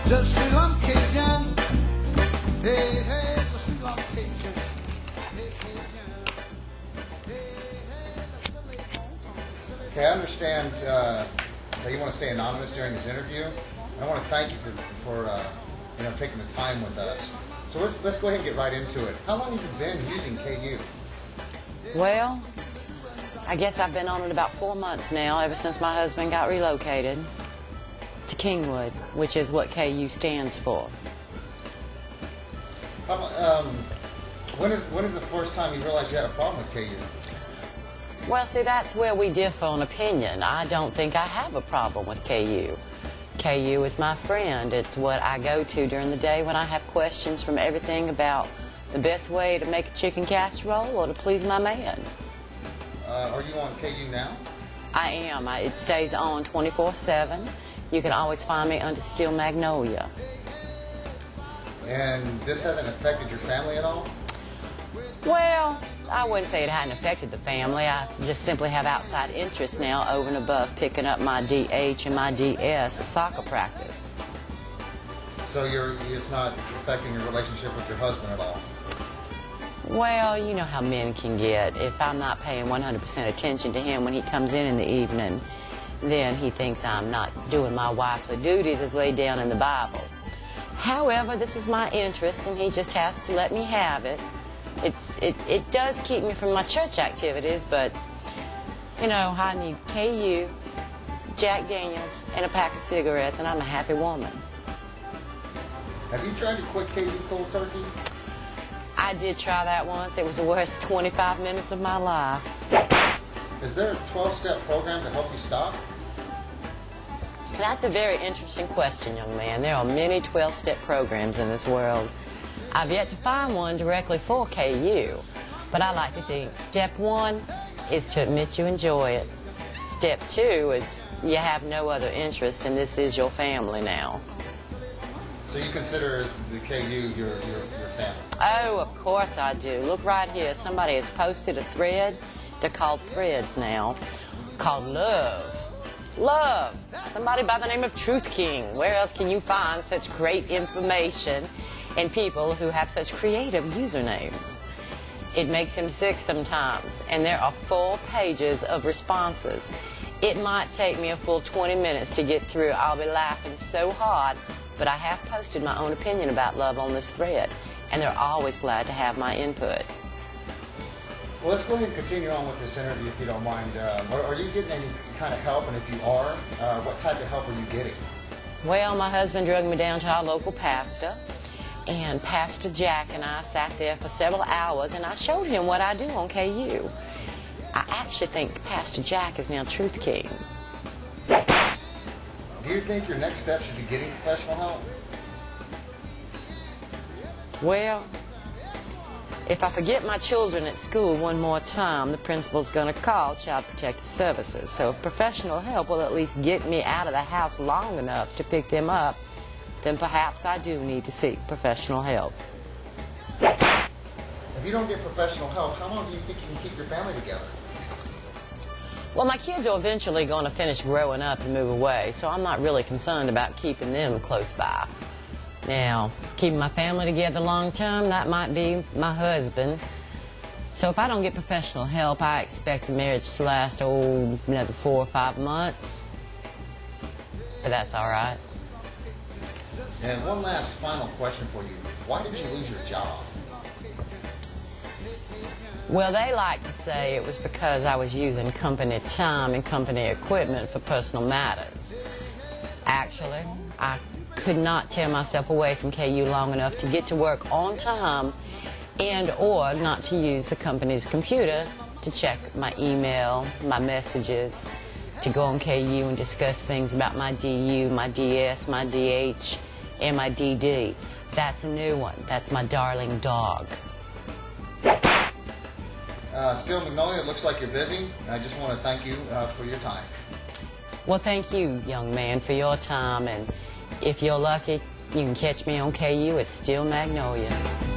Just feel I'm Cajun. Hey, hey, just feel I'm Cajun. Hey, Cajun. Hey, hey, Okay, I understand that you want to stay anonymous during this interview. I want to thank you for taking the time with us. So let's go ahead and get right into it. How long have you been using KU? Well, I guess I've been on it about 4 months now, ever since my husband got relocated to Kingwood, which is what KU stands for. When is the first time you realized you had a problem with KU? Well, see, that's where we differ on opinion. I don't think I have a problem with KU. KU is my friend. It's what I go to during the day when I have questions from everything about the best way to make a chicken casserole or to please my man. Are you on KU now? I am. It stays on 24/7. You can always find me under SteeleMagnolia. And this hasn't affected your family at all? Well, I wouldn't say it hadn't affected the family. I just simply have outside interests now over and above picking up my DH and my DS at soccer practice. So it's not affecting your relationship with your husband at all? Well, you know how men can get. If I'm not paying 100% attention to him when he comes in the evening, then he thinks I'm not doing my wifely duties as laid down in the Bible. However, this is my interest, and he just has to let me have it. It does keep me from my church activities, but, you know, I need KU, Jack Daniels, and a pack of cigarettes, and I'm a happy woman. Have you tried to quit KU cold turkey? I did try that once. It was the worst 25 minutes of my life. Is there a 12-step program to help you stop? That's a very interesting question, young man. There are many 12-step programs in this world. I've yet to find one directly for KU, but I like to think step 1 is to admit you enjoy it. Step 2 is you have no other interest, and this is your family now. So you consider as the KU your family? Oh, of course I do. Look right here. Somebody has posted a thread. They're called threads now, called Love. Love. Somebody by the name of Truth King. Where else can you find such great information and people who have such creative usernames? It makes him sick sometimes, and there are full pages of responses. It might take me a full 20 minutes to get through. I'll be laughing so hard, but I have posted my own opinion about love on this thread, and they're always glad to have my input. Well, let's go ahead and continue on with this interview, if you don't mind. Are you getting any kind of help? And if you are, what type of help are you getting? Well, my husband drugged me down to our local pastor, and Pastor Jack and I sat there for several hours, and I showed him what I do on KU. I actually think Pastor Jack is now Truth King. Do you think your next step should be getting professional help? Well, if I forget my children at school one more time, the principal's going to call Child Protective Services. So if professional help will at least get me out of the house long enough to pick them up, then perhaps I do need to seek professional help. If you don't get professional help, how long do you think you can keep your family together? Well, my kids are eventually going to finish growing up and move away, so I'm not really concerned about keeping them close by. Now, keeping my family together long term, that might be my husband. So if I don't get professional help, I expect the marriage to last, another 4 or 5 months. But that's all right. And one last final question for you. Why did you lose your job? Well, they like to say it was because I was using company time and company equipment for personal matters. Actually, I could not tear myself away from KU long enough to get to work on time or not to use the company's computer to check my email, my messages, to go on KU and discuss things about my DU, my DS, my DH, and my DD. That's a new one. That's my darling dog. SteeleMagnolia, it looks like you're busy. I just want to thank you for your time. Well, thank you, young man, for your time, and if you're lucky, you can catch me on KU at SteeleMagnolia.